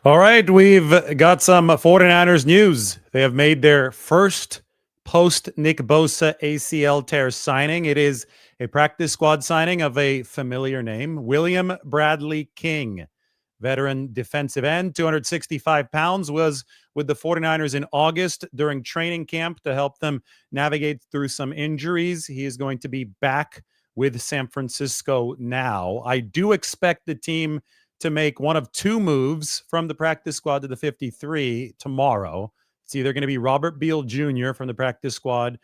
All right, we've got some 49ers news. They have made their first post-Nick Bosa ACL tear signing. It is a practice squad signing of a familiar name, William Bradley King, veteran defensive end, 265 pounds, was with the 49ers in August during training camp to help them navigate through some injuries. He is going to be back with San Francisco now. I do expect the team to make one of two moves from the practice squad to the 53 tomorrow. It's either going to be Robert Beal Jr. from the practice squad,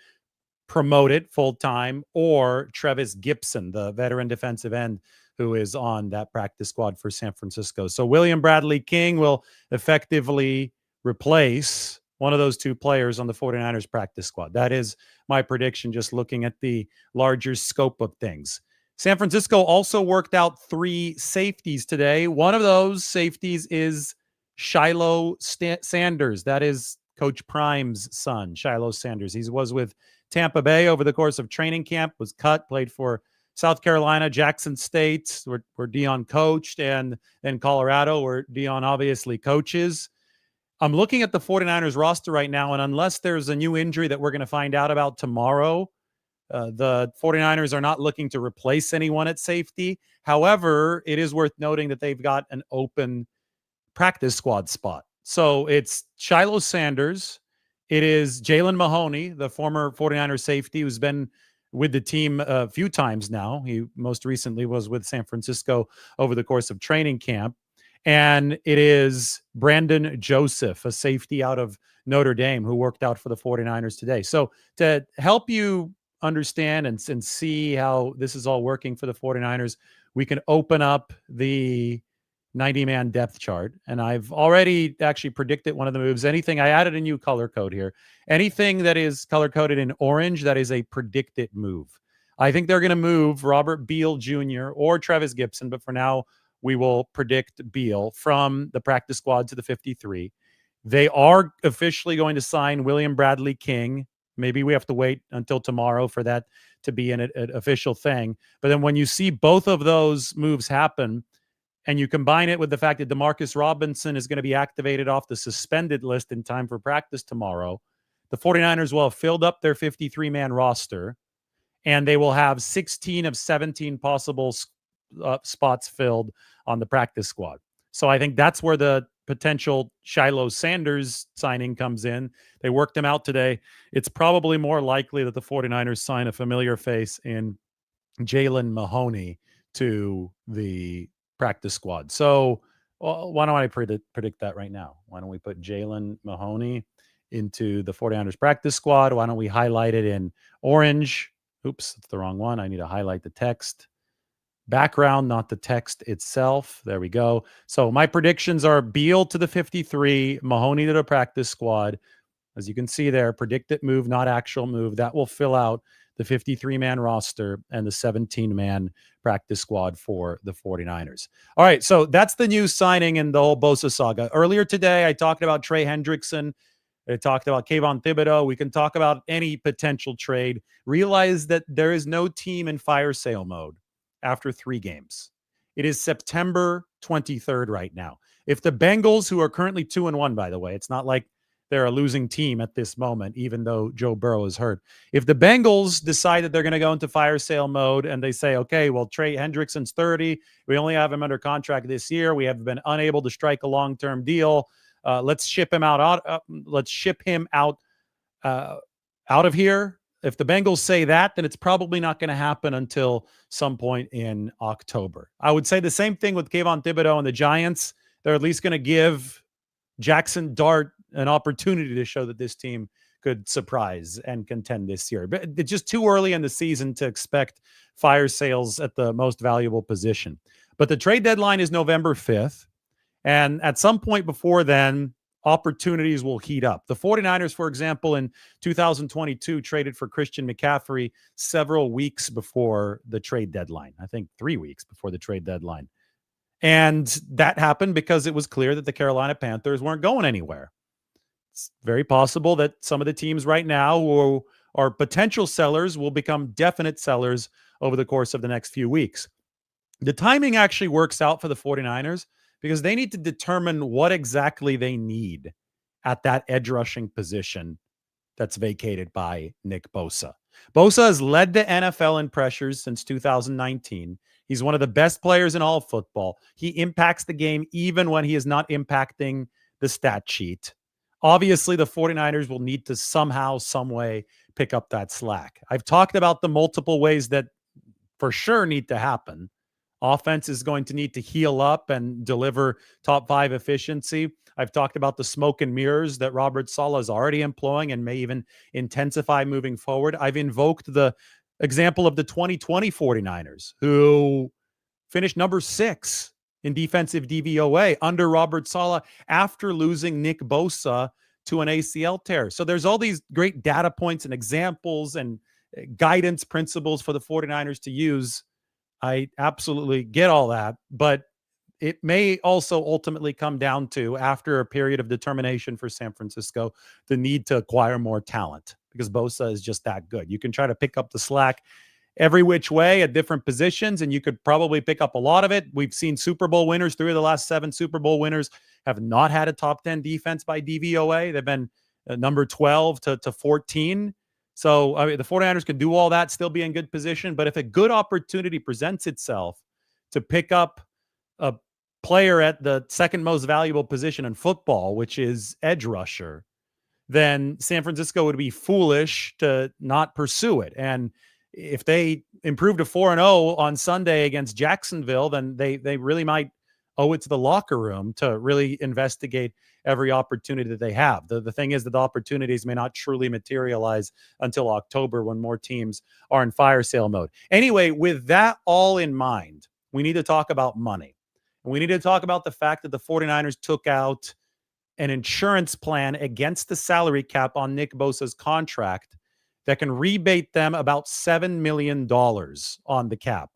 promoted full-time, or Trevis Gibson, the veteran defensive end who is on that practice squad for San Francisco. So William Bradley King will effectively replace one of those two players on the 49ers practice squad. That is my prediction, just looking at the larger scope of things. San Francisco also worked out three safeties today. One of those safeties is Shilo Sanders. That is Coach Prime's son, Shilo Sanders. He was with Tampa Bay over the course of training camp, was cut, played for South Carolina, Jackson State, where Dion coached, and then Colorado, where Dion obviously coaches. I'm looking at the 49ers roster right now, and unless there's a new injury that we're going to find out about tomorrow, the 49ers are not looking to replace anyone at safety. However, it is worth noting that they've got an open practice squad spot. So it's Shilo Sanders. It is Jalen Mahoney, the former 49ers safety who's been with the team a few times now. He most recently was with San Francisco over the course of training camp. And it is Brandon Joseph, a safety out of Notre Dame, who worked out for the 49ers today. So to help you understand and see how this is all working for the 49ers, we can open up the 90-man depth chart. And I've already actually predicted one of the moves. I added a new color code here. Anything that is color-coded in orange, that is a predicted move. I think they're going to move Robert Beal Jr. or Trevis Gibson, but for now, we will predict Beal from the practice squad to the 53. They are officially going to sign William Bradley King. Maybe we have to wait until tomorrow for that to be an official thing. But then when you see both of those moves happen, and you combine it with the fact that Demarcus Robinson is going to be activated off the suspended list in time for practice tomorrow, the 49ers will have filled up their 53-man roster, and they will have 16 of 17 possible spots filled on the practice squad. So I think that's where the potential Shilo Sanders signing comes in. They worked him out today. It's probably more likely that the 49ers sign a familiar face in Jalen Mahoney to the practice squad. So why don't I predict that right now? Why don't we put Jalen Mahoney into the 49ers practice squad? Why don't we highlight it in orange? Oops, that's the wrong one. I need to highlight the text background, not the text itself. There we go. So my predictions are Beal to the 53, Mahoney to the practice squad. As you can see there, predicted move, not actual move. That will fill out the 53-man roster and the 17-man practice squad for the 49ers. All right, so that's the new signing in the whole Bosa saga. Earlier today, I talked about Trey Hendrickson. I talked about Kayvon Thibodeau. We can talk about any potential trade. Realize that there is no team in fire sale mode after 3 games. It is September 23rd right now. If the Bengals, who are currently 2-1, by the way, it's not like they're a losing team at this moment, even though Joe Burrow is hurt. If the Bengals decide that they're going to go into fire sale mode and they say, okay, well, Trey Hendrickson's 30. We only have him under contract this year. We have been unable to strike a long-term deal. Let's ship him out. Let's ship him out of here. If the Bengals say that, then it's probably not going to happen until some point in October. I would say the same thing with Kayvon Thibodeau and the Giants. They're at least going to give Jackson Dart an opportunity to show that this team could surprise and contend this year. But it's just too early in the season to expect fire sales at the most valuable position. But the trade deadline is November 5th. And at some point before then, opportunities will heat up. The 49ers, for example, in 2022 traded for Christian McCaffrey several weeks before the trade deadline. I think 3 weeks before the trade deadline. And that happened because it was clear that the Carolina Panthers weren't going anywhere. It's very possible that some of the teams right now who are potential sellers will become definite sellers over the course of the next few weeks. The timing actually works out for the 49ers because they need to determine what exactly they need at that edge rushing position that's vacated by Nick Bosa. Bosa has led the NFL in pressures since 2019. He's one of the best players in all of football. He impacts the game even when he is not impacting the stat sheet. Obviously, the 49ers will need to somehow, some way pick up that slack. I've talked about the multiple ways that for sure need to happen. Offense is going to need to heal up and deliver top 5 efficiency. I've talked about the smoke and mirrors that Robert Saleh is already employing and may even intensify moving forward. I've invoked the example of the 2020 49ers, who finished number 6 in defensive DVOA under Robert Saleh after losing Nick Bosa to an ACL tear. So there's all these great data points and examples and guidance principles for the 49ers to use. I absolutely get all that, but it may also ultimately come down to, after a period of determination for San Francisco, the need to acquire more talent, because Bosa is just that good. You can try to pick up the slack every which way at different positions, and you could probably pick up a lot of it. We've seen Super Bowl winners. 3 of the last 7 Super Bowl winners have not had a top 10 defense by DVOA. They've been number 12 to 14. So, I mean, the 49ers could do all that, still be in good position. But if a good opportunity presents itself to pick up a player at the second most valuable position in football, which is edge rusher, then San Francisco would be foolish to not pursue it. And if they improve to 4-0 on Sunday against Jacksonville, then they really might owe it to the locker room to really investigate every opportunity that they have. The thing is that the opportunities may not truly materialize until October, when more teams are in fire sale mode. Anyway, with that all in mind, we need to talk about money. And we need to talk about the fact that the 49ers took out an insurance plan against the salary cap on Nick Bosa's contract that can rebate them about $7 million on the cap.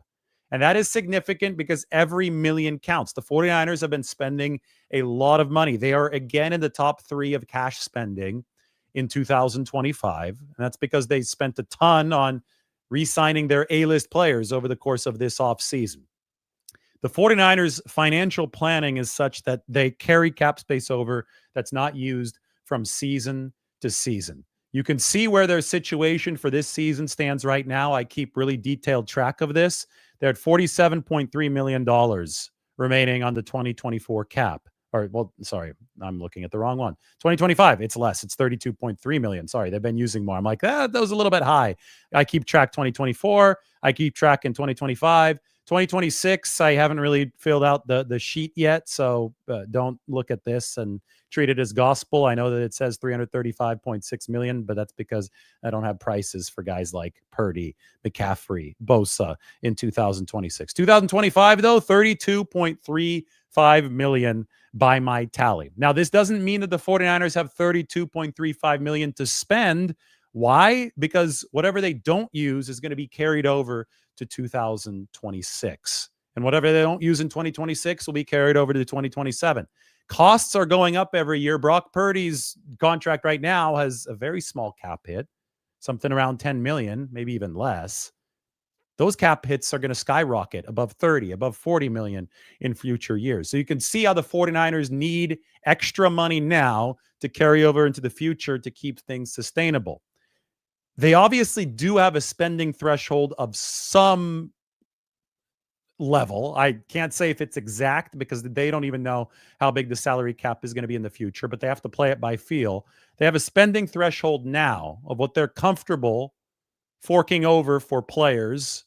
And that is significant because every million counts. The 49ers have been spending a lot of money. They are again in the top 3 of cash spending in 2025. And that's because they spent a ton on re-signing their A-list players over the course of this offseason. The 49ers financial planning is such that they carry cap space over that's not used from season to season. You can see where their situation for this season stands right now. I keep really detailed track of this. They're at $47.3 million remaining on the 2024 cap. Or, well, sorry, I'm looking at the wrong one. 2025, it's less. It's $32.3 million. Sorry, they've been using more. I'm like, that was a little bit high. I keep track 2024. I keep track in 2025. 2026, I haven't really filled out the sheet yet, so don't look at this and treat it as gospel. I know that it says $335.6 million, but that's because I don't have prices for guys like Purdy, McCaffrey, Bosa in 2026. 2025, though, $32.35 million by my tally. Now, this doesn't mean that the 49ers have $32.35 million to spend. Why? Because whatever they don't use is going to be carried over to 2026. And whatever they don't use in 2026 will be carried over to 2027. Costs are going up every year. Brock Purdy's contract right now has a very small cap hit, something around 10 million, maybe even less. Those cap hits are going to skyrocket above 30, above 40 million in future years. So you can see how the 49ers need extra money now to carry over into the future to keep things sustainable. They obviously do have a spending threshold of some level. I can't say if it's exact because they don't even know how big the salary cap is going to be in the future, but they have to play it by feel. They have a spending threshold now of what they're comfortable forking over for players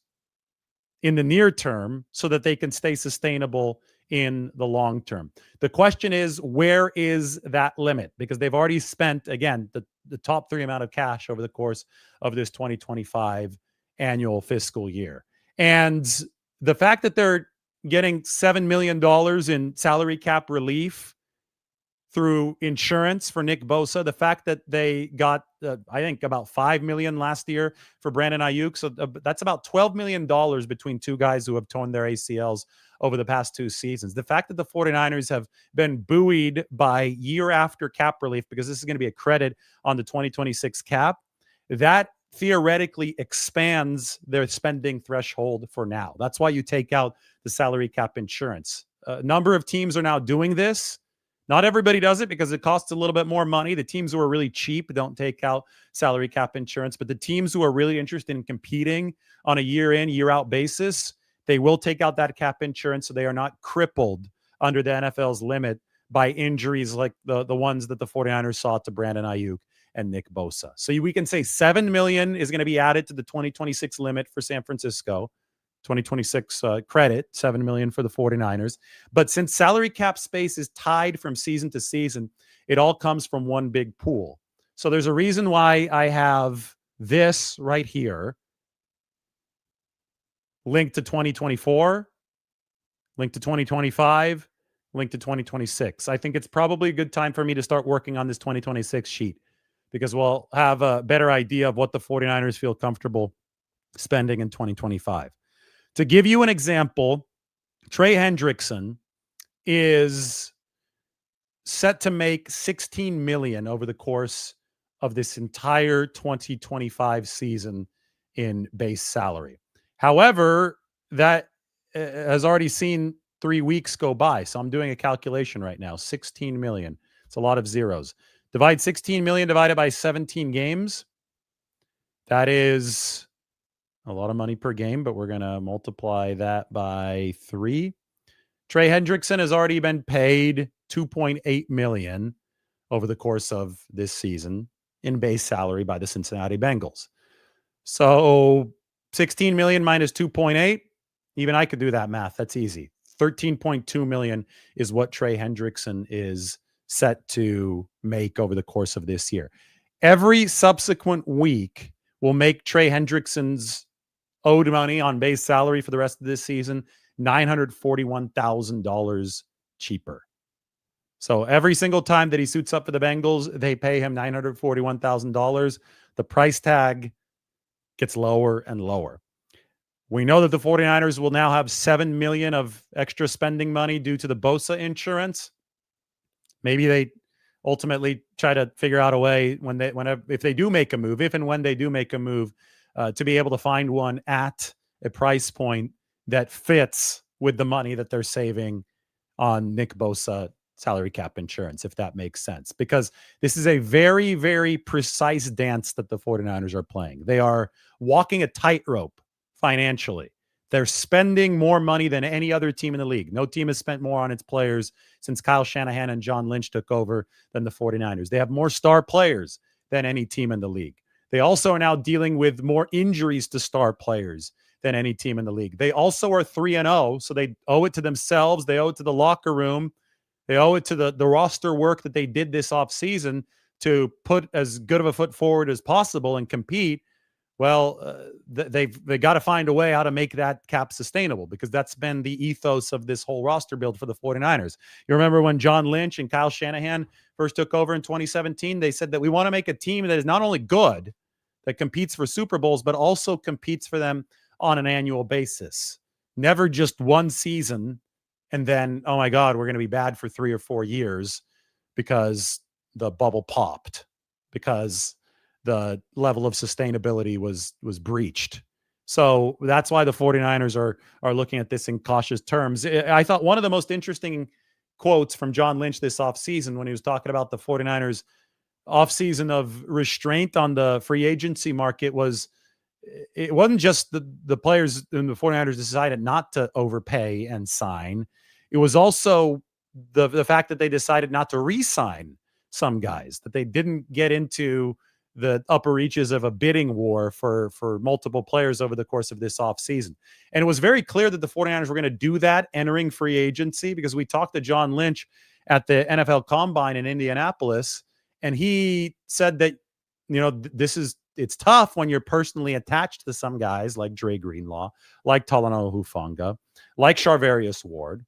in the near term so that they can stay sustainable in the long term. The question is, where is that limit? Because they've already spent, again, the top 3 amount of cash over the course of this 2025 annual fiscal year. And the fact that they're getting $7 million in salary cap relief through insurance for Nick Bosa, the fact that they got, I think, about $5 million last year for Brandon Ayuk. So that's about $12 million between 2 guys who have torn their ACLs over the past 2 seasons. The fact that the 49ers have been buoyed by year after cap relief, because this is going to be a credit on the 2026 cap, that theoretically expands their spending threshold for now. That's why you take out the salary cap insurance. A number of teams are now doing this. Not everybody does it because it costs a little bit more money. The teams who are really cheap don't take out salary cap insurance, but the teams who are really interested in competing on a year in, year out basis, they will take out that cap insurance so they are not crippled under the NFL's limit by injuries like the ones that the 49ers saw to Brandon Ayuk and Nick Bosa. So we can say $7 million is going to be added to the 2026 limit for San Francisco. 2026 credit, $7 million for the 49ers. But since salary cap space is tied from season to season, it all comes from one big pool. So there's a reason why I have this right here linked to 2024, linked to 2025, linked to 2026. I think it's probably a good time for me to start working on this 2026 sheet because we'll have a better idea of what the 49ers feel comfortable spending in 2025. To give you an example, Trey Hendrickson is set to make $16 million over the course of this entire 2025 season in base salary. However, that has already seen 3 weeks go by. So I'm doing a calculation right now. 16 million. It's a lot of zeros. Divide 16 million divided by 17 games. That is a lot of money per game, but we're going to multiply that by 3. Trey Hendrickson has already been paid $2.8 million over the course of this season in base salary by the Cincinnati Bengals. So 16 million minus 2.8, even I could do that math. That's easy. 13.2 million is what Trey Hendrickson is set to make over the course of this year. Every subsequent week will make Trey Hendrickson's owed money on base salary for the rest of this season $941,000 cheaper. So every single time that he suits up for the Bengals, they pay him $941,000. The price tag gets lower and lower. We know that the 49ers will now have $7 million of extra spending money due to the Bosa insurance. Maybe they ultimately try to figure out a way if they do make a move, if and when they do make a move, to be able to find one at a price point that fits with the money that they're saving on Nick Bosa salary cap insurance, if that makes sense. Because this is a very, very precise dance that the 49ers are playing. They are walking a tightrope financially. They're spending more money than any other team in the league. No team has spent more on its players since Kyle Shanahan and John Lynch took over than the 49ers. They have more star players than any team in the league. They also are now dealing with more injuries to star players than any team in the league. They also are 3-0, so they owe it to themselves. They owe it to the locker room. They owe it to the roster work that they did this offseason to put as good of a foot forward as possible and compete. Well, they got to find a way how to make that cap sustainable because that's been the ethos of this whole roster build for the 49ers. You remember when John Lynch and Kyle Shanahan first took over in 2017, they said that we want to make a team that is not only good, that competes for Super Bowls, but also competes for them on an annual basis. Never just one season and then, oh my God, we're going to be bad for 3 or 4 years because the bubble popped, because the level of sustainability was breached. So that's why the 49ers are looking at this in cautious terms. I thought one of the most interesting quotes from John Lynch this offseason when he was talking about the 49ers offseason of restraint on the free agency market was it wasn't just the players in the 49ers decided not to overpay and sign. It was also the fact that they decided not to re-sign some guys, that they didn't get into the upper reaches of a bidding war for multiple players over the course of this offseason. And it was very clear that the 49ers were going to do that entering free agency because we talked to John Lynch at the NFL Combine in Indianapolis, and he said that, it's tough when you're personally attached to some guys like Dre Greenlaw, like Talanoa Hufanga, like Charvarius Ward.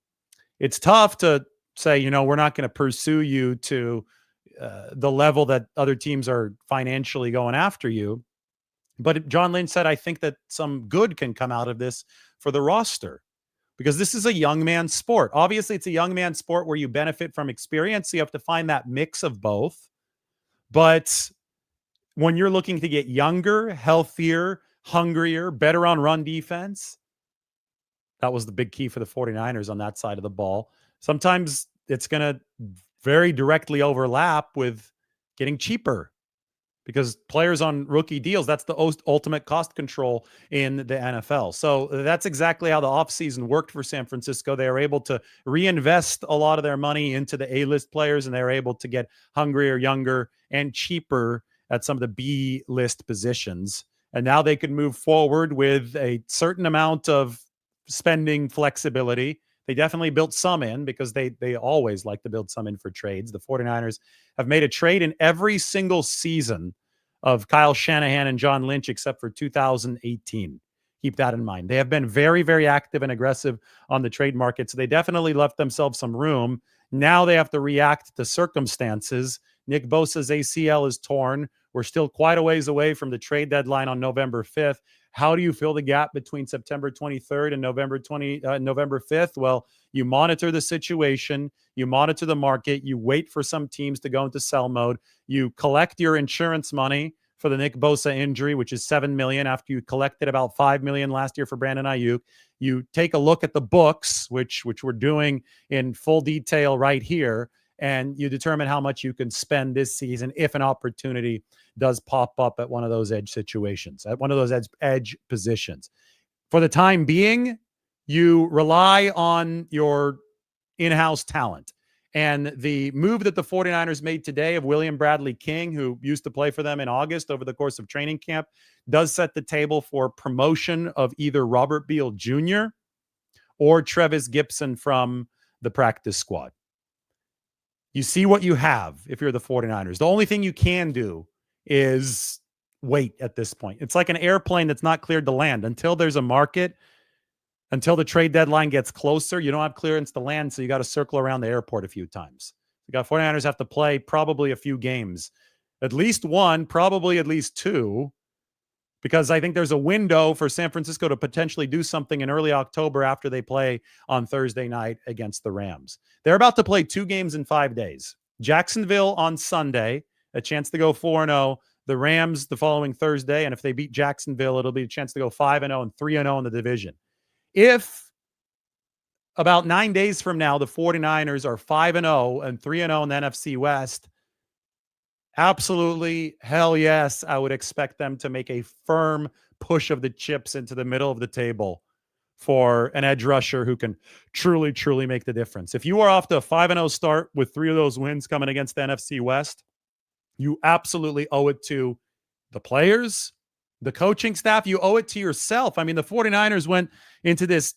It's tough to say, we're not going to pursue you to the level that other teams are financially going after you. But John Lynch said, I think that some good can come out of this for the roster because this is a young man's sport. Obviously, it's a young man's sport where you benefit from experience. So you have to find that mix of both. But when you're looking to get younger, healthier, hungrier, better on run defense, That was the big key for the 49ers on that side of the ball. Sometimes it's going to very directly overlap with getting cheaper because players on rookie deals, that's the ultimate cost control in the NFL. So that's exactly how the offseason worked for San Francisco. They were able to reinvest a lot of their money into the A-list players, and they were able to get hungrier, younger, and cheaper at some of the B-list positions. And now they could move forward with a certain amount of spending flexibility. They definitely built some in because they always like to build some in for trades. The 49ers have made a trade in every single season of Kyle Shanahan and John Lynch except for 2018. Keep that in mind. They have been very, very active and aggressive on the trade market, so they definitely left themselves some room. Now they have to react to circumstances. Nick Bosa's ACL is torn. We're still quite a ways away from the trade deadline on November 5th. How do you fill the gap between September 23rd and November 5th? Well, you monitor the situation, you monitor the market, you wait for some teams to go into sell mode, you collect your insurance money for the Nick Bosa injury, which is $7 million after you collected about $5 million last year for Brandon Ayuk. You take a look at the books, which we're doing in full detail right here, and you determine how much you can spend this season if an opportunity does pop up at one of those edge situations, at one of those edge positions. For the time being, you rely on your in-house talent. And the move that the 49ers made today of William Bradley King, who used to play for them in August over the course of training camp, does set the table for promotion of either Robert Beal Jr. or Trevis Gibson from the practice squad. You see what you have if you're the 49ers. The only thing you can do is wait at this point. It's like an airplane that's not cleared to land. Until there's a market, until the trade deadline gets closer, you don't have clearance to land, so you got to circle around the airport a few times. You got 49ers have to play probably a few games. At least one, probably at least two, because I think there's a window for San Francisco to potentially do something in early October after they play on Thursday night against the Rams. They're about to play 2 games in 5 days. Jacksonville on Sunday, a chance to go 4-0. The Rams the following Thursday, and if they beat Jacksonville, it'll be a chance to go 5-0 and 3-0 in the division. If about 9 days from now, the 49ers are 5-0 and 3-0 in the NFC West, absolutely, hell yes, I would expect them to make a firm push of the chips into the middle of the table for an edge rusher who can truly, truly make the difference. If you are off to a 5-0 start with 3 of those wins coming against the NFC West, you absolutely owe it to the players, the coaching staff. You owe it to yourself. I mean, the 49ers went into this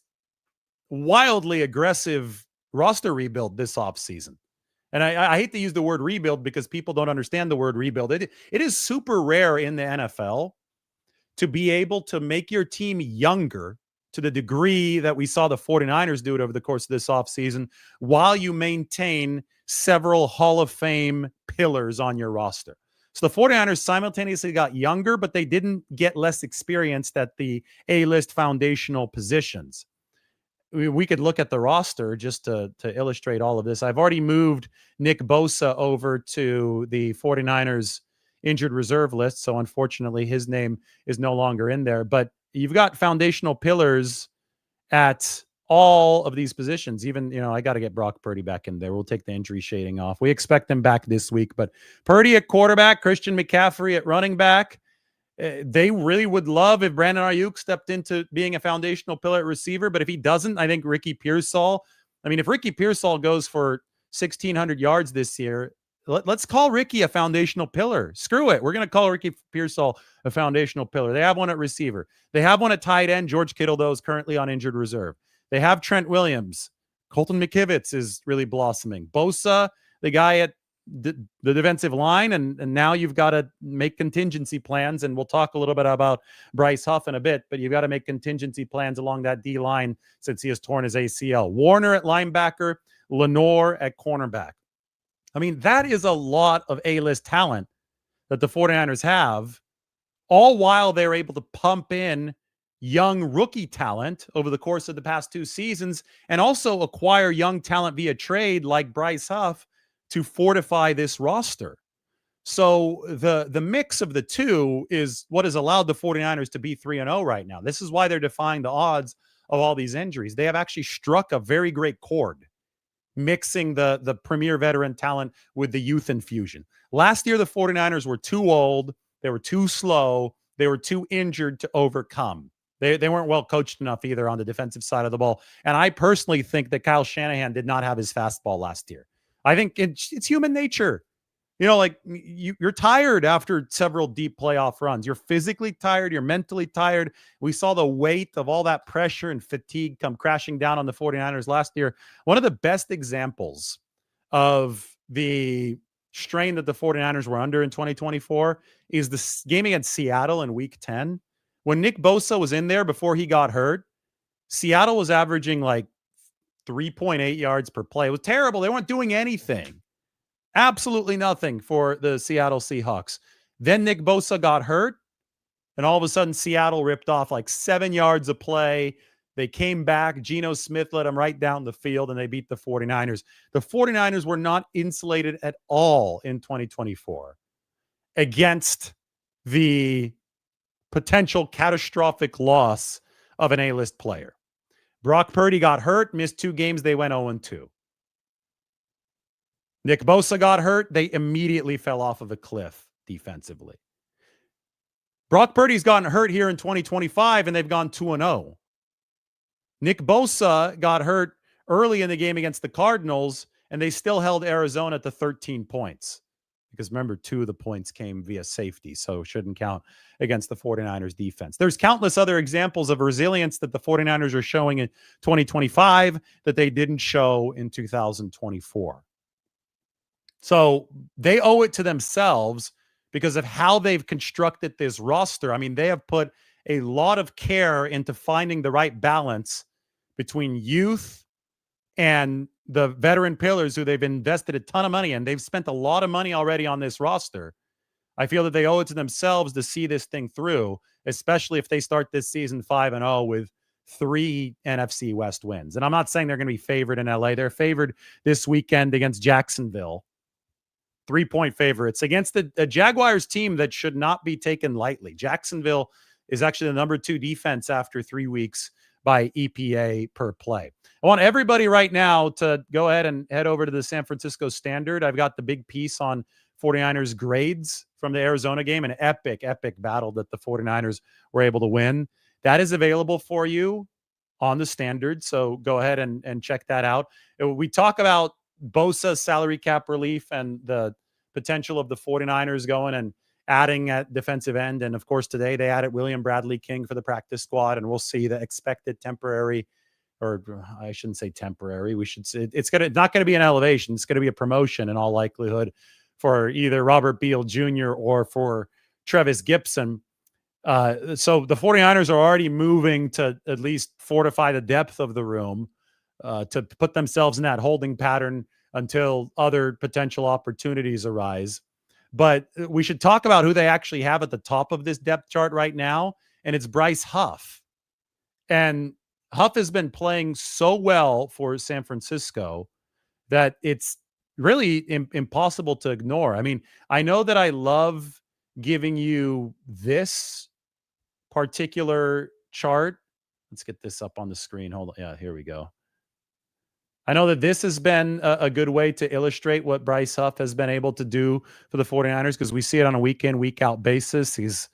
wildly aggressive roster rebuild this offseason. And I hate to use the word rebuild because people don't understand the word rebuild. It is super rare in the NFL to be able to make your team younger to the degree that we saw the 49ers do it over the course of this offseason while you maintain several Hall of Fame pillars on your roster. So the 49ers simultaneously got younger, but they didn't get less experienced at the A-list foundational positions. We could look at the roster just to illustrate all of this. I've already moved Nick Bosa over to the 49ers injured reserve list, so unfortunately his name is no longer in there. But you've got foundational pillars at all of these positions. Even, I got to get Brock Purdy back in there. We'll take the injury shading off. We expect him back this week, but Purdy at quarterback, Christian McCaffrey at running back. They really would love if Brandon Ayuk stepped into being a foundational pillar at receiver, but if he doesn't, I think Ricky Pearsall. I mean, if Ricky Pearsall goes for 1,600 yards this year, let's call Ricky a foundational pillar. Screw it. We're going to call Ricky Pearsall a foundational pillar. They have one at receiver. They have one at tight end. George Kittle, though, is currently on injured reserve. They have Trent Williams. Colton McKivitz is really blossoming. Bosa, the guy at the defensive line, and now you've got to make contingency plans, and we'll talk a little bit about Bryce Huff in a bit, but you've got to make contingency plans along that D line since he has torn his ACL. Warner at linebacker, Lenore at cornerback. I mean, that is a lot of A-list talent that the 49ers have, all while they're able to pump in young rookie talent over the course of the past 2 seasons and also acquire young talent via trade like Bryce Huff to fortify this roster. So the mix of the two is what has allowed the 49ers to be 3-0 right now. This is why they're defying the odds of all these injuries. They have actually struck a very great chord, mixing the premier veteran talent with the youth infusion. Last year, the 49ers were too old. They were too slow. They were too injured to overcome. They weren't well coached enough either on the defensive side of the ball. And I personally think that Kyle Shanahan did not have his fastball last year. I think it's human nature. Like you're tired after several deep playoff runs. You're physically tired. You're mentally tired. We saw the weight of all that pressure and fatigue come crashing down on the 49ers last year. One of the best examples of the strain that the 49ers were under in 2024 is the game against Seattle in week 10. When Nick Bosa was in there before he got hurt, Seattle was averaging like 3.8 yards per play. It was terrible. They weren't doing anything. Absolutely nothing for the Seattle Seahawks. Then Nick Bosa got hurt, and all of a sudden Seattle ripped off like 7 yards of play. They came back. Geno Smith led them right down the field, and they beat the 49ers. The 49ers were not insulated at all in 2024 against the potential catastrophic loss of an A-list player. Brock Purdy got hurt, missed 2 games. They went 0-2. Nick Bosa got hurt. They immediately fell off of a cliff defensively. Brock Purdy's gotten hurt here in 2025, and they've gone 2-0. Nick Bosa got hurt early in the game against the Cardinals, and they still held Arizona to 13 points. Because remember, 2 of the points came via safety, so shouldn't count against the 49ers defense. There's countless other examples of resilience that the 49ers are showing in 2025 that they didn't show in 2024. So they owe it to themselves because of how they've constructed this roster. I mean, they have put a lot of care into finding the right balance between youth and the veteran pillars who they've invested a ton of money in. They've spent a lot of money already on this roster. I feel that they owe it to themselves to see this thing through, especially if they start this season 5-0 with 3 NFC West wins. And I'm not saying they're going to be favored in LA. They're favored this weekend against Jacksonville. 3-point favorites against a Jaguars team that should not be taken lightly. Jacksonville is actually the number 2 defense after 3 weeks by EPA per play. I want everybody right now to go ahead and head over to the San Francisco Standard. I've got the big piece on 49ers grades from the Arizona game, an epic battle that the 49ers were able to win. That is available for you on the Standard, so go ahead and check that out. We talk about Bosa salary cap relief and the potential of the 49ers going and adding at defensive end. And of course, today they added William Bradley King for the practice squad, and we'll see the expected temporary, or I shouldn't say temporary. We should say it's not going to be an elevation. It's going to be a promotion in all likelihood for either Robert Beal Jr. or for Trevis Gibson. So the 49ers are already moving to at least fortify the depth of the room to put themselves in that holding pattern until other potential opportunities arise. But we should talk about who they actually have at the top of this depth chart right now, and it's Bryce Huff. And Huff has been playing so well for San Francisco that it's really impossible to ignore. I mean, I know that I love giving you this particular chart. Let's get this up on the screen. Hold on. Yeah, here we go. I know that this has been a good way to illustrate what Bryce Huff has been able to do for the 49ers, because we see it on a week-in, week-out basis. He's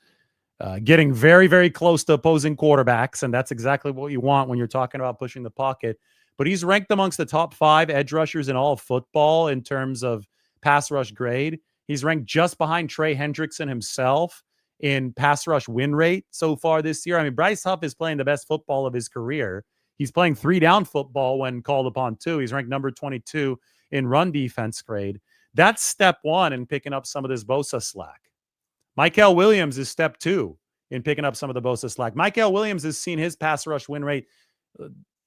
getting very, very close to opposing quarterbacks, and that's exactly what you want when you're talking about pushing the pocket. But he's ranked amongst the top 5 edge rushers in all of football in terms of pass rush grade. He's ranked just behind Trey Hendrickson himself in pass rush win rate so far this year. I mean, Bryce Huff is playing the best football of his career. He's playing 3-down football when called upon too. He's ranked number 22 in run defense grade. That's step 1 in picking up some of this Bosa slack. Mykel Williams is step 2 in picking up some of the Bosa slack. Mykel Williams has seen his pass rush win rate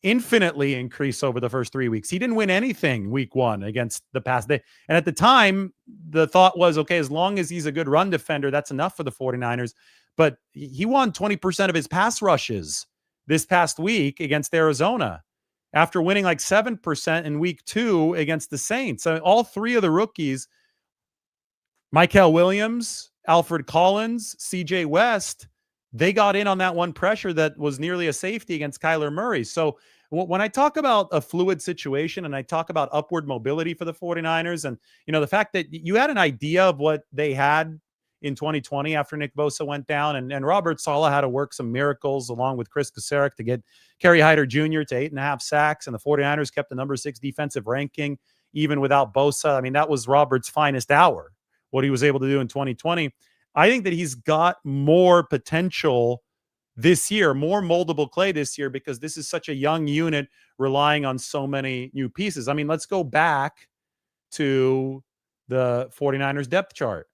infinitely increase over the first 3 weeks. He didn't win anything week 1 against the pass. And at the time, the thought was, okay, as long as he's a good run defender, that's enough for the 49ers. But he won 20% of his pass rushes this past week against Arizona after winning like 7% in week 2 against the Saints. So all 3 of the rookies, Mykel Williams, Alfred Collins, CJ West, they got in on that one pressure that was nearly a safety against Kyler Murray. So when I talk about a fluid situation and I talk about upward mobility for the 49ers and, the fact that you had an idea of what they had in 2020 after Nick Bosa went down and Robert Saleh had to work some miracles along with Chris Kasarik to get Kerry Hyder Jr. to 8.5 sacks, and the 49ers kept the number 6 defensive ranking even without Bosa. I mean, that was Robert's finest hour, what he was able to do in 2020. I think that he's got more potential this year, more moldable clay this year, because this is such a young unit relying on so many new pieces. I mean, let's go back to the 49ers depth chart.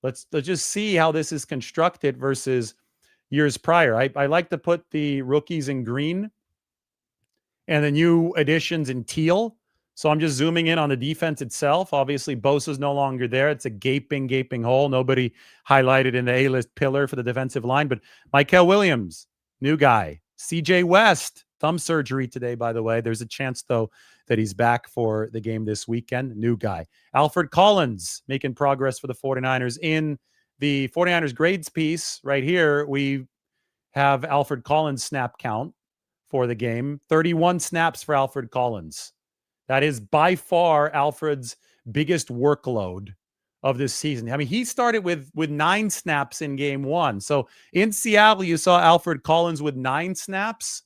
Let's just see how this is constructed versus years prior. I like to put the rookies in green and the new additions in teal. So I'm just zooming in on the defense itself. Obviously, Bosa's no longer there. It's a gaping hole. Nobody highlighted in the A-list pillar for the defensive line. But Mykal Williams, new guy. CJ West, thumb surgery today, by the way. There's a chance, though, that he's back for the game this weekend. New guy. Alfred Collins making progress for the 49ers. In the 49ers grades piece right here, we have Alfred Collins' snap count for the game. 31 snaps for Alfred Collins. That is by far Alfred's biggest workload of this season. I mean, he started with 9 snaps in game 1. So in Seattle, you saw Alfred Collins with 9 snaps.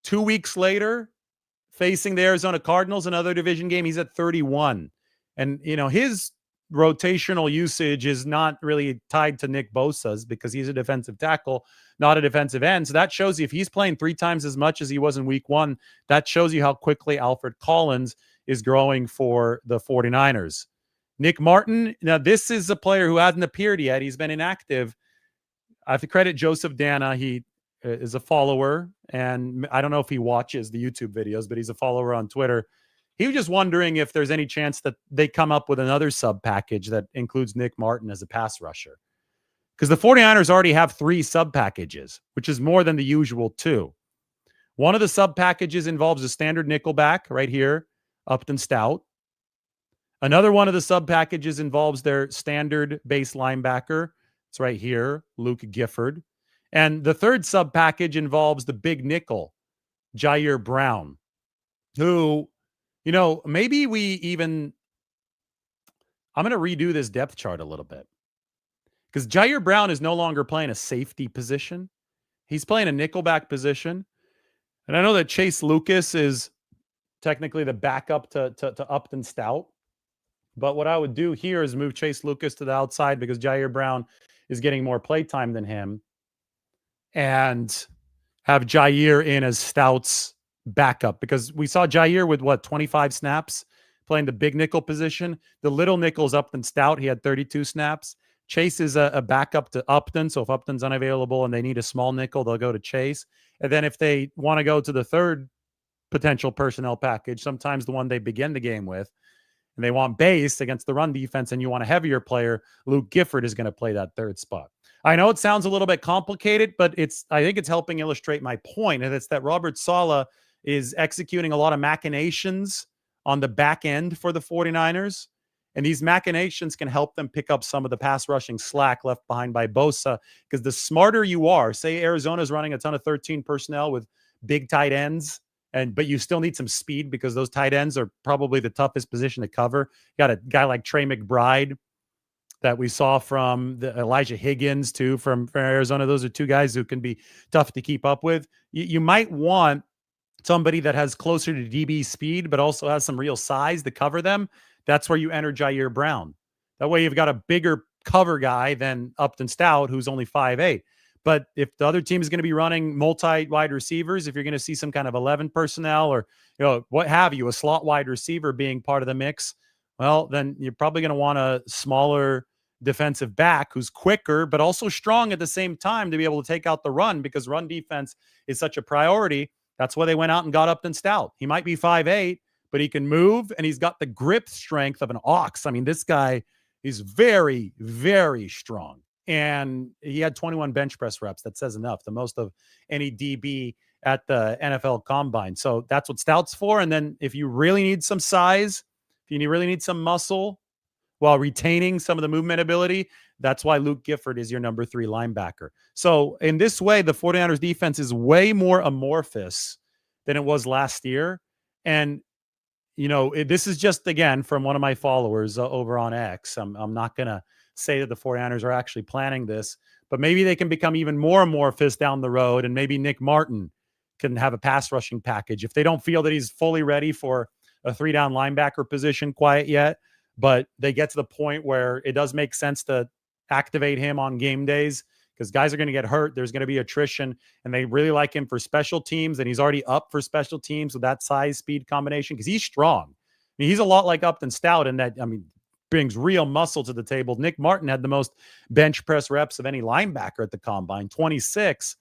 2 weeks later, facing the Arizona Cardinals, another division game, he's at 31. And, his rotational usage is not really tied to Nick Bosa's because he's a defensive tackle, not a defensive end. So that shows you if he's playing 3 times as much as he was in week 1, that shows you how quickly Alfred Collins is growing for the 49ers. Nick Martin, now this is a player who hasn't appeared yet. He's been inactive. I have to credit Joseph Dana. He is a follower, and I don't know if he watches the YouTube videos, but he's a follower on Twitter. He was just wondering if there's any chance that they come up with another sub package that includes Nick Martin as a pass rusher. Because the 49ers already have 3 sub packages, which is more than the usual 2. One of the sub packages involves a standard nickelback right here, Upton Stout. Another one of the sub packages involves their standard base linebacker. It's right here, Luke Gifford. And the third sub package involves the big nickel, Jair Brown, who, maybe we even, I'm going to redo this depth chart a little bit because Jair Brown is no longer playing a safety position. He's playing a nickelback position. And I know that Chase Lucas is technically the backup to Upton Stout. But what I would do here is move Chase Lucas to the outside because Jair Brown is getting more play time than him, and have Jair in as Stout's backup, because we saw Jair with 25 snaps playing the big nickel position. The little nickel's Upton Stout. He had 32 snaps. Chase is a backup to Upton. So if Upton's unavailable and they need a small nickel, they'll go to Chase. And then if they want to go to the third potential personnel package, sometimes the one they begin the game with, and they want base against the run defense and you want a heavier player, Luke Gifford is going to play that third spot. I know it sounds a little bit complicated, but I think it's helping illustrate my point, and it's that Robert Saleh is executing a lot of machinations on the back end for the 49ers, and these machinations can help them pick up some of the pass rushing slack left behind by Bosa, because the smarter you are, say Arizona's running a ton of 13 personnel with big tight ends, but you still need some speed because those tight ends are probably the toughest position to cover. You got a guy like Trey McBride that we saw from the Elijah Higgins too from Arizona. Those are 2 guys who can be tough to keep up with. You might want somebody that has closer to DB speed, but also has some real size to cover them. That's where you enter Jair Brown. That way you've got a bigger cover guy than Upton Stout, who's only 5'8". But if the other team is going to be running multi-wide receivers, if you're going to see some kind of 11 personnel or, what have you, a slot wide receiver being part of the mix, well, then you're probably going to want a smaller defensive back who's quicker, but also strong at the same time to be able to take out the run, because run defense is such a priority. That's why they went out and got Upton Stout. He might be 5'8", but he can move, and he's got the grip strength of an ox. I mean, this guy is very, very strong. And he had 21 bench press reps. That says enough, the most of any DB at the NFL Combine. So that's what Stout's for. And then if you really need some size, if you really need some muscle, while retaining some of the movement ability. That's why Luke Gifford is your number 3 linebacker. So in this way, the 49ers defense is way more amorphous than it was last year. And this is just, again, from one of my followers over on X. I'm not going to say that the 49ers are actually planning this, but maybe they can become even more amorphous down the road, and maybe Nick Martin can have a pass rushing package if they don't feel that he's fully ready for a 3-down linebacker position quite yet. But they get to the point where it does make sense to activate him on game days because guys are going to get hurt. There's going to be attrition, and they really like him for special teams, and he's already up for special teams with that size speed combination because he's strong. I mean, he's a lot like Upton Stout in that, brings real muscle to the table. Nick Martin had the most bench press reps of any linebacker at the combine, 26.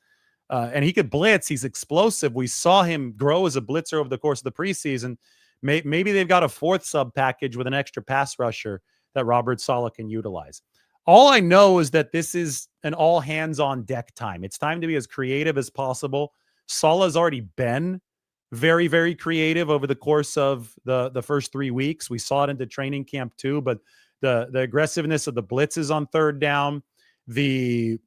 And he could blitz. He's explosive. We saw him grow as a blitzer over the course of the preseason. Maybe they've got a 4th sub package with an extra pass rusher that Robert Saleh can utilize. All I know is that this is an all hands on deck time. It's time to be as creative as possible. Saleh's already been very, very creative over the course of the first 3 weeks. We saw it into training camp too, but the aggressiveness of the blitzes on 3rd down, the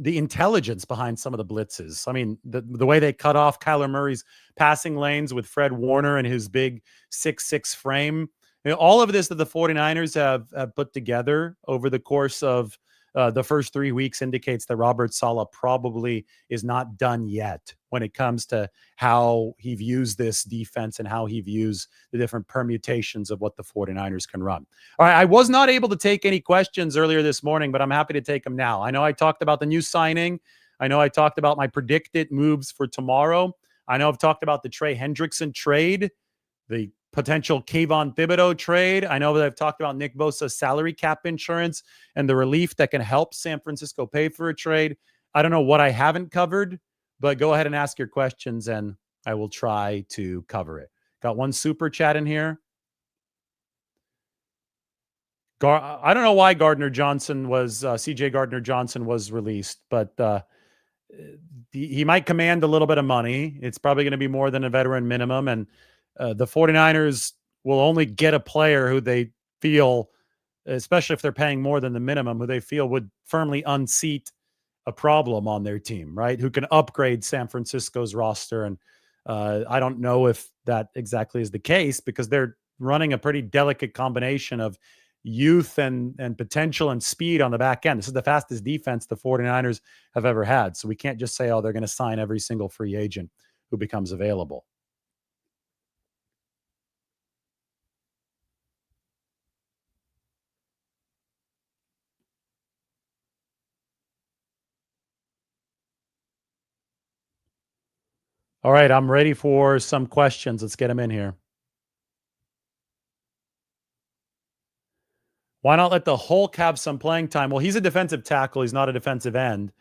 intelligence behind some of the blitzes. I mean, the way they cut off Kyler Murray's passing lanes with Fred Warner and his big 6'6" frame. All of this that the 49ers have put together over the course of the first 3 weeks indicates that Robert Saleh probably is not done yet when it comes to how he views this defense and how he views the different permutations of what the 49ers can run. All right, I was not able to take any questions earlier this morning, but I'm happy to take them now. I know I talked about the new signing. I know I talked about my predicted moves for tomorrow. I know I've talked about the Trey Hendrickson trade, the potential Kayvon Thibodeau trade. I know that I've talked about Nick Bosa's salary cap insurance and the relief that can help San Francisco pay for a trade. I don't know what I haven't covered, but go ahead and ask your questions and I will try to cover it. Got one super chat in here. I don't know why CJ Gardner Johnson was released, but he might command a little bit of money. It's probably going to be more than a veteran minimum. And the 49ers will only get a player who they feel, especially if they're paying more than the minimum, who they feel would firmly unseat a problem on their team, right? Who can upgrade San Francisco's roster. And I don't know if that exactly is the case because they're running a pretty delicate combination of youth and potential and speed on the back end. This is the fastest defense the 49ers have ever had. So we can't just say, oh, they're going to sign every single free agent who becomes available. All right, I'm ready for some questions. Let's get them in here. Why not let the Hulk have some playing time? Well, he's a defensive tackle. He's not a defensive end.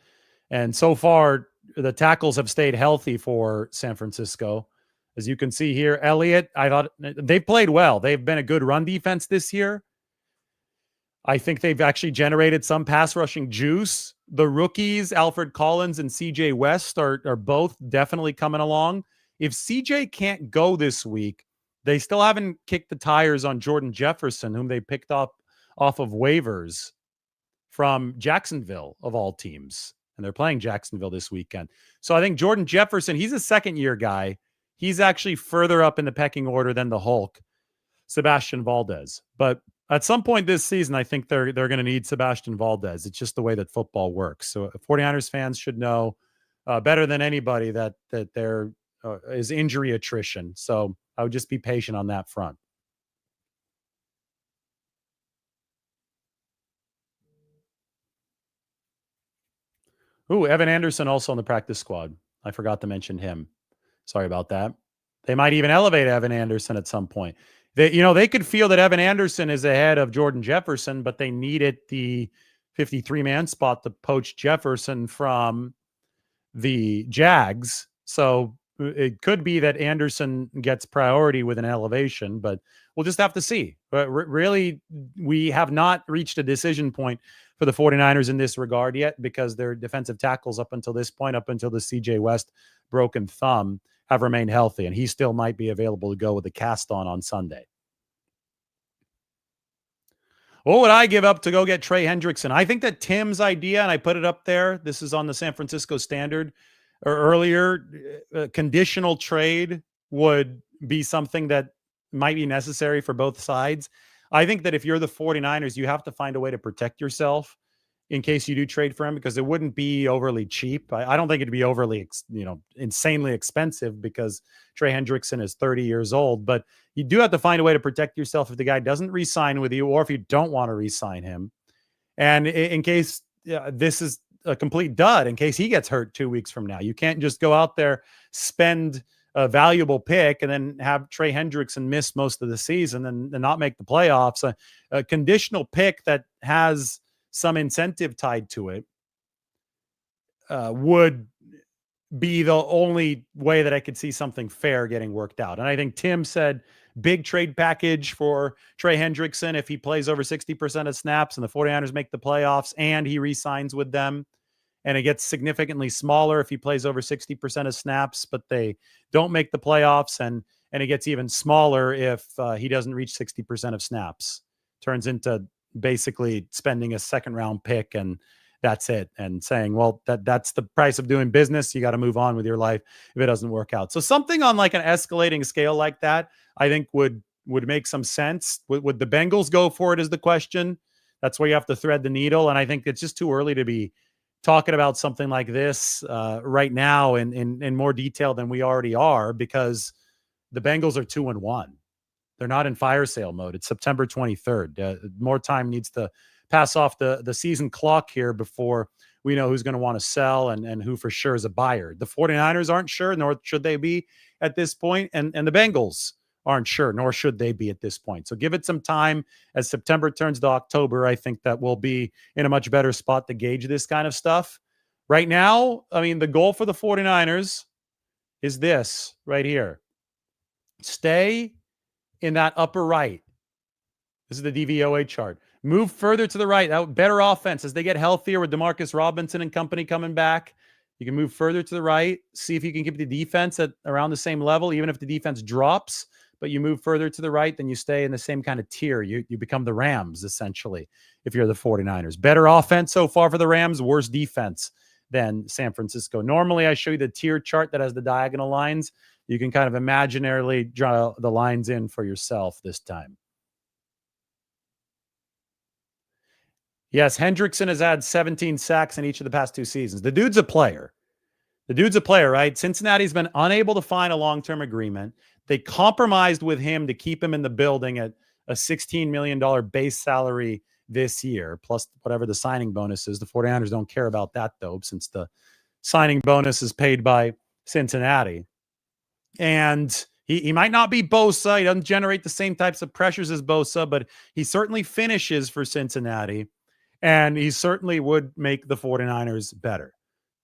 And so far, the tackles have stayed healthy for San Francisco. As you can see here, Elliott, I thought they've played well. They've been a good run defense this year. I think they've actually generated some pass rushing juice. The rookies, Alfred Collins and CJ West, are both definitely coming along. If CJ can't go this week, they still haven't kicked the tires on Jordan Jefferson, whom they picked up off of waivers from Jacksonville, of all teams. And they're playing Jacksonville this weekend. So I think Jordan Jefferson, he's a second-year guy. He's actually further up in the pecking order than the Hulk, Sebastian Valdez. But at some point this season, I think they're going to need Sebastian Valdez. It's just the way that football works. So 49ers fans should know better than anybody that there is injury attrition. So I would just be patient on that front. Ooh, Evan Anderson also on the practice squad. I forgot to mention him. Sorry about that. They might even elevate Evan Anderson at some point. They could feel that Evan Anderson is ahead of Jordan Jefferson, but they needed the 53-man spot to poach Jefferson from the Jags. So it could be that Anderson gets priority with an elevation, but we'll just have to see. But really, we have not reached a decision point for the 49ers in this regard yet because their defensive tackles up until this point, up until the CJ West broken thumb, have remained healthy, and he still might be available to go with a cast on Sunday. What would I give up to go get Trey Hendrickson? I think that Tim's idea, and I put it up there, this is on the San Francisco Standard or earlier, conditional trade would be something that might be necessary for both sides. I think that if you're the 49ers, you have to find a way to protect yourself in case you do trade for him, because it wouldn't be overly cheap. I don't think it'd be overly, insanely expensive, because Trey Hendrickson is 30 years old, but you do have to find a way to protect yourself if the guy doesn't re-sign with you, or if you don't want to re-sign him. And in case this is a complete dud, in case he gets hurt 2 weeks from now, you can't just go out there, spend a valuable pick, and then have Trey Hendrickson miss most of the season and not make the playoffs. A conditional pick that has some incentive tied to it would be the only way that I could see something fair getting worked out. And I think Tim said big trade package for Trey Hendrickson if he plays over 60% of snaps and the 49ers make the playoffs and he re-signs with them. And it gets significantly smaller if he plays over 60% of snaps, but they don't make the playoffs. And it gets even smaller if he doesn't reach 60% of snaps. Turns into basically spending a second round pick and that's it. And saying, well, that's the price of doing business. You got to move on with your life if it doesn't work out. So something on like an escalating scale like that, I think would make some sense. Would the Bengals go for it is the question. That's where you have to thread the needle. And I think it's just too early to be talking about something like this right now in more detail than we already are, because the Bengals are 2-1. They're not in fire sale mode. It's September 23rd. More time needs to pass off the season clock here before we know who's going to want to sell and who for sure is a buyer. The 49ers aren't sure, nor should they be at this point. And the Bengals aren't sure, nor should they be at this point. So give it some time. As September turns to October, I think that we'll be in a much better spot to gauge this kind of stuff. Right now, I mean, the goal for the 49ers is this right here. Stay in that upper right. This is the DVOA chart. Move further to the right. That better offense as they get healthier with Demarcus Robinson and company coming back. You can move further to the right. See if you can keep the defense at around the same level, even if the defense drops. But you move further to the right, then you stay in the same kind of tier. You become the Rams, essentially, if you're the 49ers. Better offense so far for the Rams, worse defense than San Francisco. Normally, I show you the tier chart that has the diagonal lines. You can kind of imaginarily draw the lines in for yourself this time. Yes, Hendrickson has had 17 sacks in each of the past 2 seasons. The dude's a player. Right? Cincinnati's been unable to find a long-term agreement. They compromised with him to keep him in the building at a $16 million base salary this year, plus whatever the signing bonus is. The 49ers don't care about that, though, since the signing bonus is paid by Cincinnati. And he might not be Bosa. He doesn't generate the same types of pressures as Bosa, but he certainly finishes for Cincinnati. And he certainly would make the 49ers better.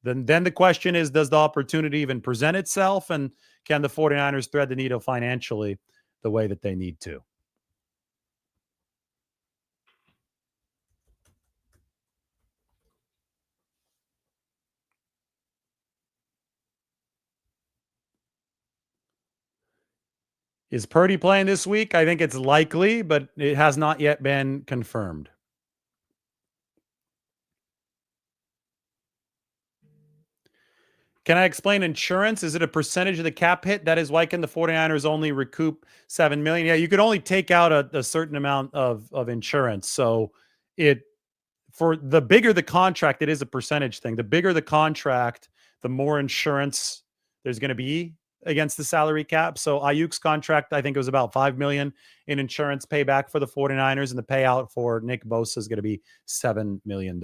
Then the question is, does the opportunity even present itself? And can the 49ers thread the needle financially the way that they need to? Is Purdy playing this week? I think it's likely, but it has not yet been confirmed. Can I explain insurance? Is it a percentage of the cap hit? That is, why can the 49ers only recoup $7 million? Yeah, you could only take out a certain amount of insurance. So for the bigger the contract, it is a percentage thing. The bigger the contract, the more insurance there's going to be against the salary cap. So Ayuk's contract, I think it was about $5 million in insurance payback for the 49ers, and the payout for Nick Bosa is going to be $7 million.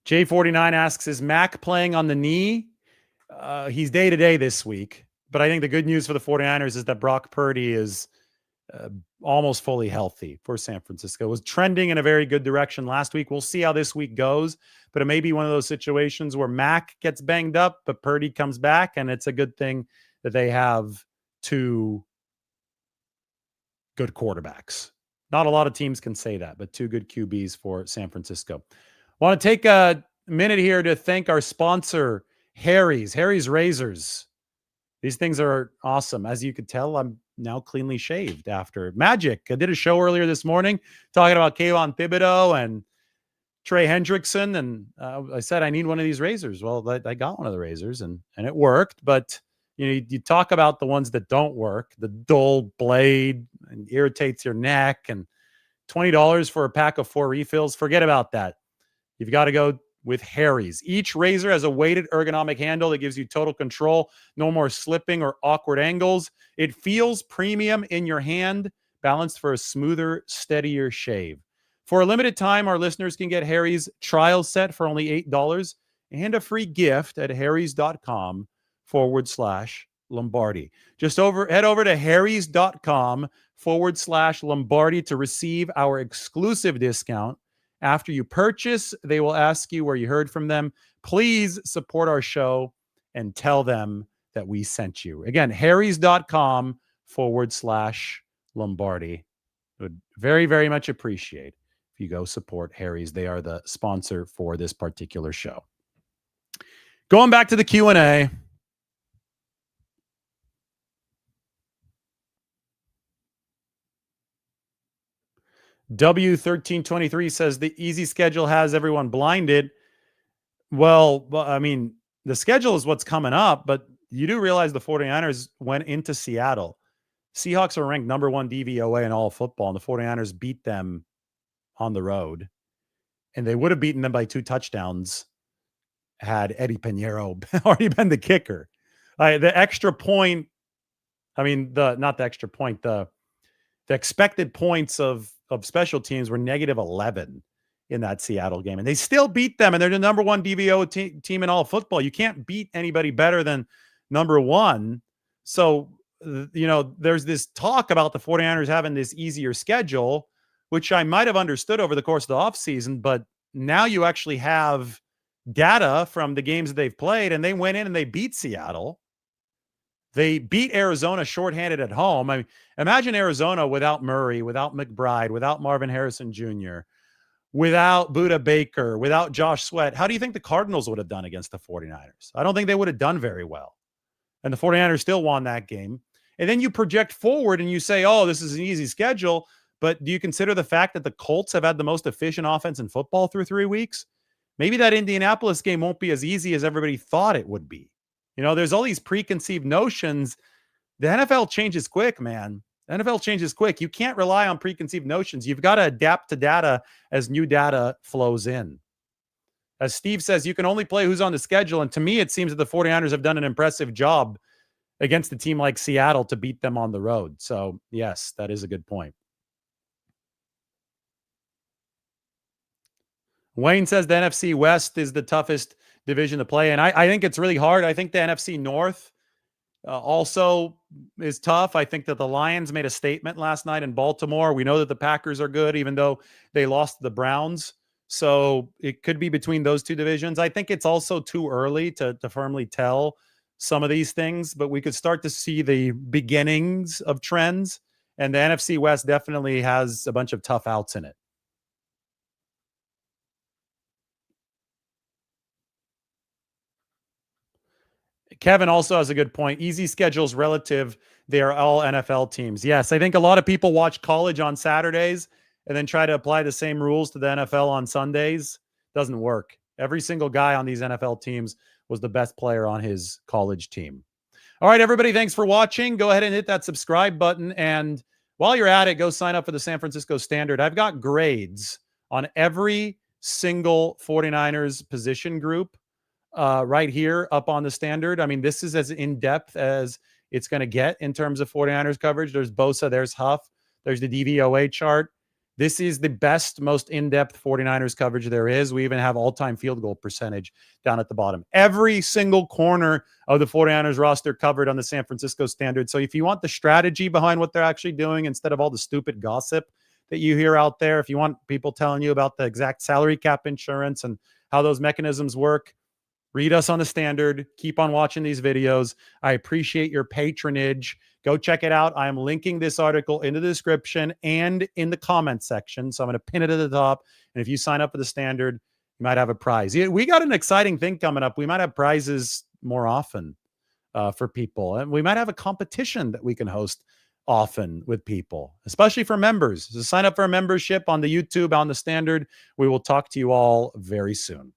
J49 asks, is Mac playing on the knee? He's day-to-day this week. But I think the good news for the 49ers is that Brock Purdy is almost fully healthy for San Francisco. It was trending in a very good direction last week. We'll see how this week goes. But it may be one of those situations where Mac gets banged up, but Purdy comes back. And it's a good thing that they have 2 good quarterbacks. Not a lot of teams can say that, but 2 good QBs for San Francisco. I want to take a minute here to thank our sponsor Harry's razors. These things are awesome. As you could tell, I'm now cleanly shaved after Magic. I did a show earlier this morning talking about Kayvon Thibodeau and Trey Hendrickson, and I said I need one of these razors. Well, I got one of the razors, and it worked. But you talk about the ones that don't work, the dull blade and irritates your neck, and $20 for a pack of 4 refills. Forget about that. You've got to go with Harry's. Each razor has a weighted ergonomic handle that gives you total control. No more slipping or awkward angles. It feels premium in your hand, balanced for a smoother, steadier shave. For a limited time, our listeners can get Harry's trial set for only $8 and a free gift at harrys.com/Lombardi. Just head over to harrys.com/Lombardi to receive our exclusive discount. After you purchase, they will ask you where you heard from them. Please support our show and tell them that we sent you. Again, harrys.com/Lombardi. Would very, very much appreciate if you go support Harry's. They are the sponsor for this particular show. Going back to the Q&A. W1323 says the easy schedule has everyone blinded. Well, I mean, the schedule is what's coming up, but you do realize the 49ers went into Seattle. Seahawks are ranked number 1 DVOA in all football, and the 49ers beat them on the road. And they would have beaten them by 2 touchdowns had Eddie Pinheiro already been the kicker. The extra point, I mean, not the extra point, the expected points of special teams were -11 in that Seattle game. And they still beat them, and they're the number 1 DVO team in all football. You can't beat anybody better than number 1. So, there's this talk about the 49ers having this easier schedule, which I might have understood over the course of the offseason, but now you actually have data from the games that they've played, and they went in and they beat Seattle. They beat Arizona shorthanded at home. I mean, imagine Arizona without Murray, without McBride, without Marvin Harrison Jr., without Budda Baker, without Josh Sweat. How do you think the Cardinals would have done against the 49ers? I don't think they would have done very well. And the 49ers still won that game. And then you project forward and you say, oh, this is an easy schedule. But do you consider the fact that the Colts have had the most efficient offense in football through 3 weeks? Maybe that Indianapolis game won't be as easy as everybody thought it would be. There's all these preconceived notions. The NFL changes quick, man. The NFL changes quick. You can't rely on preconceived notions. You've got to adapt to data as new data flows in. As Steve says, you can only play who's on the schedule. And to me, it seems that the 49ers have done an impressive job against a team like Seattle to beat them on the road. So, yes, that is a good point. Wayne says the NFC West is the toughest division to play. And I think it's really hard. I think the NFC North also is tough. I think that the Lions made a statement last night in Baltimore. We know that the Packers are good, even though they lost to the Browns. So it could be between those two divisions. I think it's also too early to firmly tell some of these things, but we could start to see the beginnings of trends. And the NFC West definitely has a bunch of tough outs in it. Kevin also has a good point. Easy schedules relative. They are all NFL teams. Yes, I think a lot of people watch college on Saturdays and then try to apply the same rules to the NFL on Sundays. Doesn't work. Every single guy on these NFL teams was the best player on his college team. All right, everybody, thanks for watching. Go ahead and hit that subscribe button. And while you're at it, go sign up for the San Francisco Standard. I've got grades on every single 49ers position group right here up on the Standard. I mean, this is as in-depth as it's going to get in terms of 49ers coverage. There's Bosa, there's Huff, there's the DVOA chart. This is the best, most in-depth 49ers coverage there is. We even have all-time field goal percentage down at the bottom. Every single corner of the 49ers roster covered on the San Francisco Standard. So if you want the strategy behind what they're actually doing instead of all the stupid gossip that you hear out there, if you want people telling you about the exact salary cap insurance and how those mechanisms work, read us on the Standard. Keep on watching these videos. I appreciate your patronage. Go check it out. I am linking this article in the description and in the comment section. So I'm going to pin it at the top. And if you sign up for the Standard, You might have a prize. Yeah, we got an exciting thing coming up. We might have prizes more often for people, and we might have a competition that we can host often with people, especially for members. So sign up for a membership on the YouTube, on the Standard. We will talk to you all very soon.